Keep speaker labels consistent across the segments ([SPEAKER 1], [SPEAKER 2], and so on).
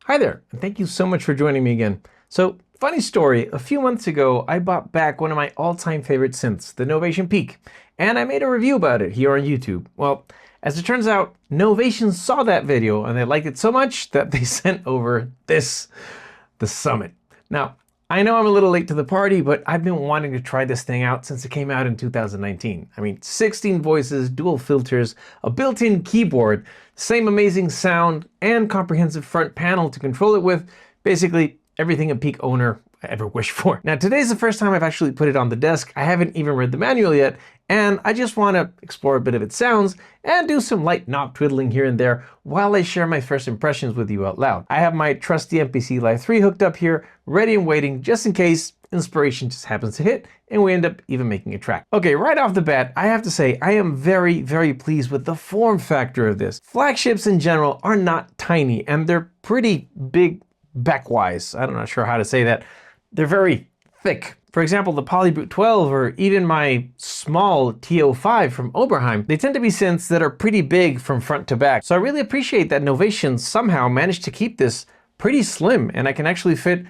[SPEAKER 1] Hi there, and thank you so much for joining me again. So, funny story, a few months ago, I bought back one of my all-time favorite synths, the Novation Peak, and I made a review about it here on YouTube. Well, as it turns out, Novation saw that video and they liked it so much that they sent over this, the Summit. Now, I know I'm a little late to the party, but I've been wanting to try this thing out since it came out in 2019. I mean, 16 voices, dual filters, a built-in keyboard, same amazing sound, and comprehensive front panel to control it with. Basically, everything a Peak owner ever wished for. Now, today's the first time I've actually put it on the desk. I haven't even read the manual yet, and I just want to explore a bit of its sounds and do some light knob twiddling here and there while I share my first impressions with you out loud. I have my trusty MPC Live 3 hooked up here, ready and waiting just in case inspiration just happens to hit and we end up even making a track. Okay, right off the bat, I have to say I am very, very pleased with the form factor of this. Flagships in general are not tiny and they're pretty big back-wise. I'm not sure how to say that. They're very thick. For example, the Polybrute 12 or even my small TO5 from Oberheim, they tend to be synths that are pretty big from front to back. So I really appreciate that Novation somehow managed to keep this pretty slim and I can actually fit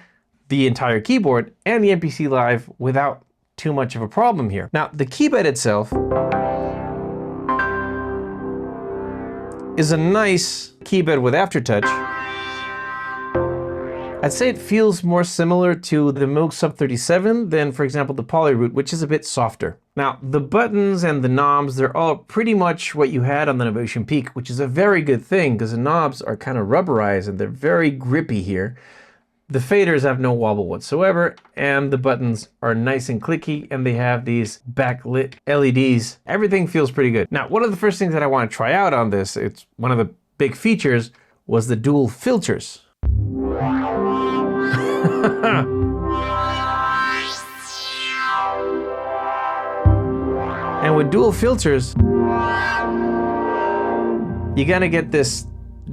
[SPEAKER 1] the entire keyboard and the MPC Live without too much of a problem here. Now, the keybed itself is a nice keybed with aftertouch. I'd say it feels more similar to the Moog Sub 37 than, for example, the Polyroot, which is a bit softer. Now, the buttons and the knobs, they're all pretty much what you had on the Novation Peak, which is a very good thing because the knobs are kind of rubberized and they're very grippy here. The faders have no wobble whatsoever, and the buttons are nice and clicky, and they have these backlit LEDs. Everything feels pretty good. Now, one of the first things that I want to try out on this, it's one of the big features, was the dual filters. And with dual filters, you gotta get this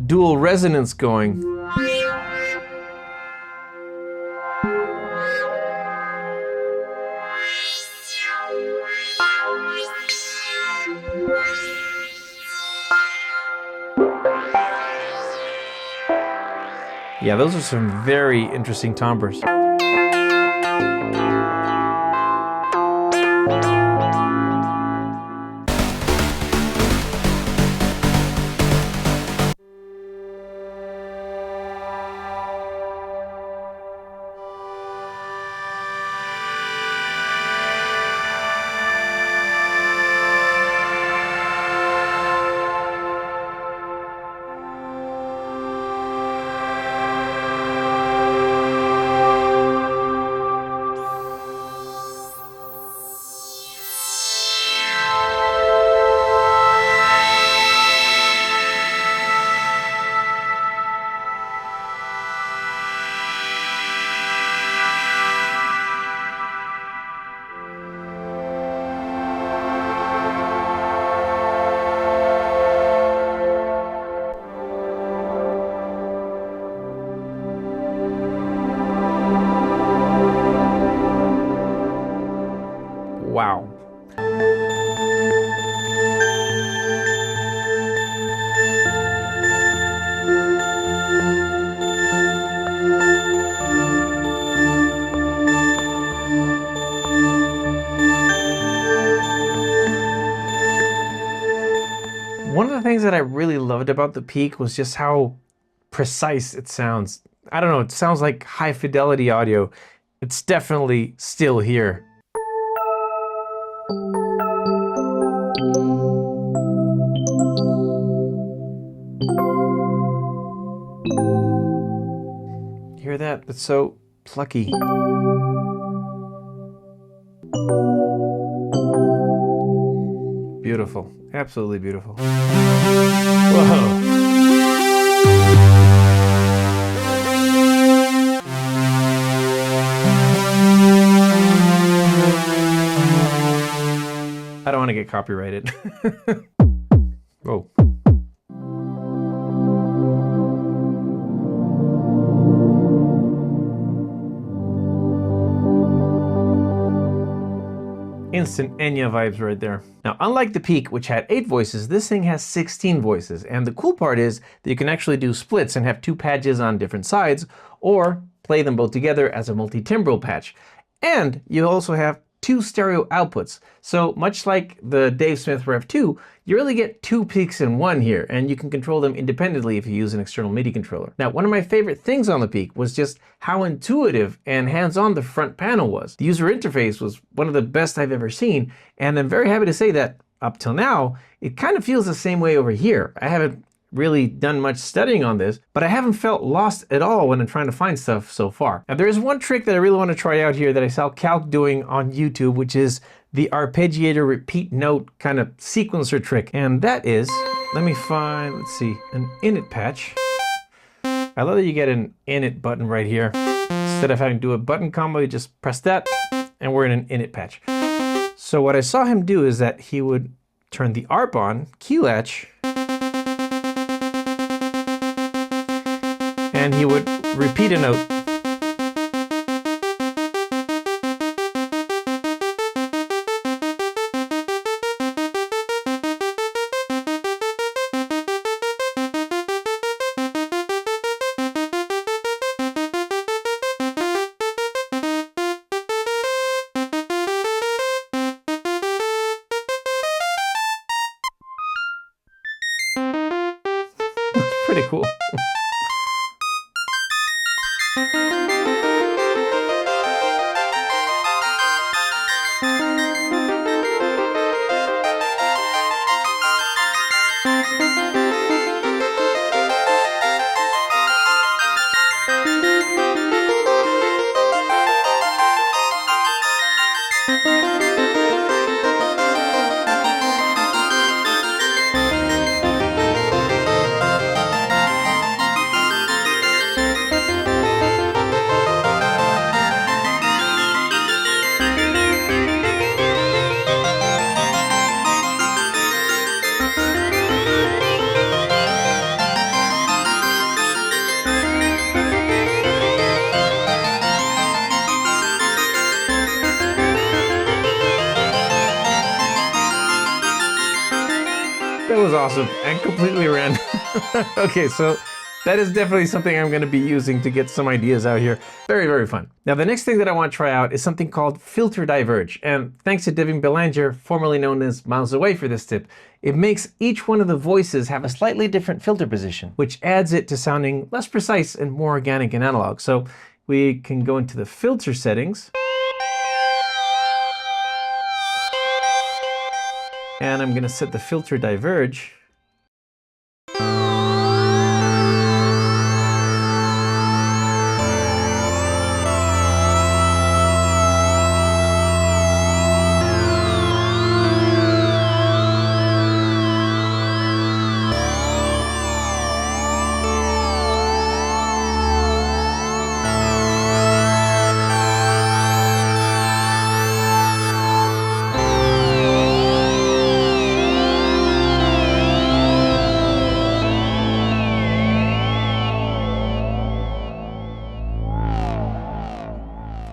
[SPEAKER 1] dual resonance going. Yeah, those are some very interesting timbres. Wow. One of the things that I really loved about the Peak was just how precise it sounds. I don't know, it sounds like high fidelity audio. It's definitely still here. Hear that? It's so plucky. Beautiful. Absolutely beautiful. Whoa. I don't want to get copyrighted. Whoa. Instant Enya vibes right there. Now, unlike the Peak, which had 8 voices, this thing has 16 voices. And the cool part is that you can actually do splits and have 2 patches on different sides, or play them both together as a multi-timbral patch. And you also have 2 stereo outputs. So much like the Dave Smith Rev 2, you really get 2 peaks in one here, and you can control them independently if you use an external MIDI controller. Now, one of my favorite things on the Peak was just how intuitive and hands-on the front panel was. The user interface was one of the best I've ever seen, and I'm very happy to say that up till now, it kind of feels the same way over here. I haven't really done much studying on this, but I haven't felt lost at all when I'm trying to find stuff so far. Now, there is one trick that I really want to try out here that I saw Calc doing on YouTube, which is the arpeggiator repeat note kind of sequencer trick. And that is, let me find, let's see, an init patch. I love that you get an init button right here. Instead of having to do a button combo, you just press that, and we're in an init patch. So what I saw him do is that he would turn the ARP on, key latch, and he would repeat a note. That's pretty cool. That was awesome and completely random. Okay, so that is definitely something I'm going to be using to get some ideas out here. Very, very fun. Now, the next thing that I want to try out is something called Filter Diverge. And thanks to Devin Belanger, formerly known as Miles Away, for this tip. It makes each one of the voices have a slightly different filter position, which adds it to sounding less precise and more organic and analog. So we can go into the filter settings. And I'm going to set the filter diverge.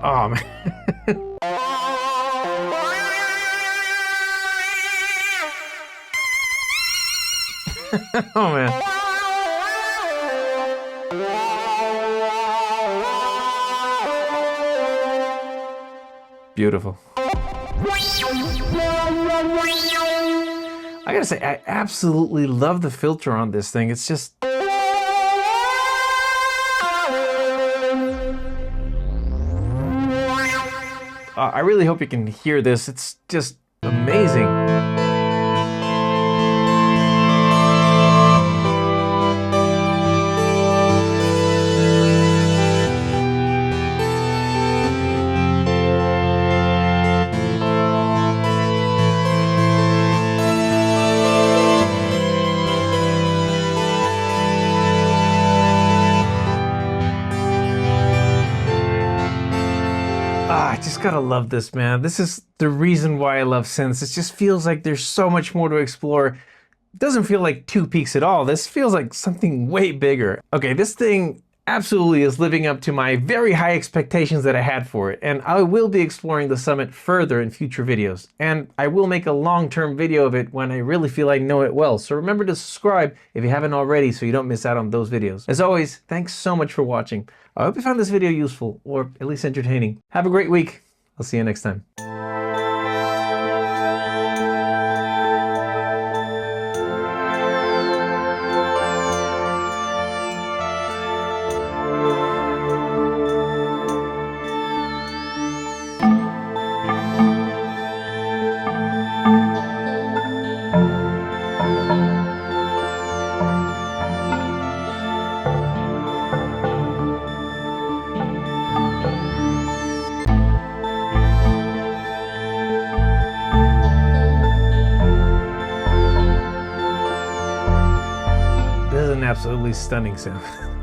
[SPEAKER 1] Oh, man. Oh, man. Beautiful. I gotta say, I absolutely love the filter on this thing. It's just... I really hope you can hear this. It's just amazing. I just gotta love this, man. This is the reason why I love synths. It just feels like there's so much more to explore. It doesn't feel like two peaks at all. This feels like something way bigger. Okay, this thing absolutely is living up to my very high expectations that I had for it, and I will be exploring the summit further in future videos, and I will make a long-term video of it when I really feel I know it well, so remember to subscribe if you haven't already so you don't miss out on those videos. As always, thanks so much for watching. I hope you found this video useful, or at least entertaining. Have a great week. I'll see you next time. This is an absolutely stunning sound.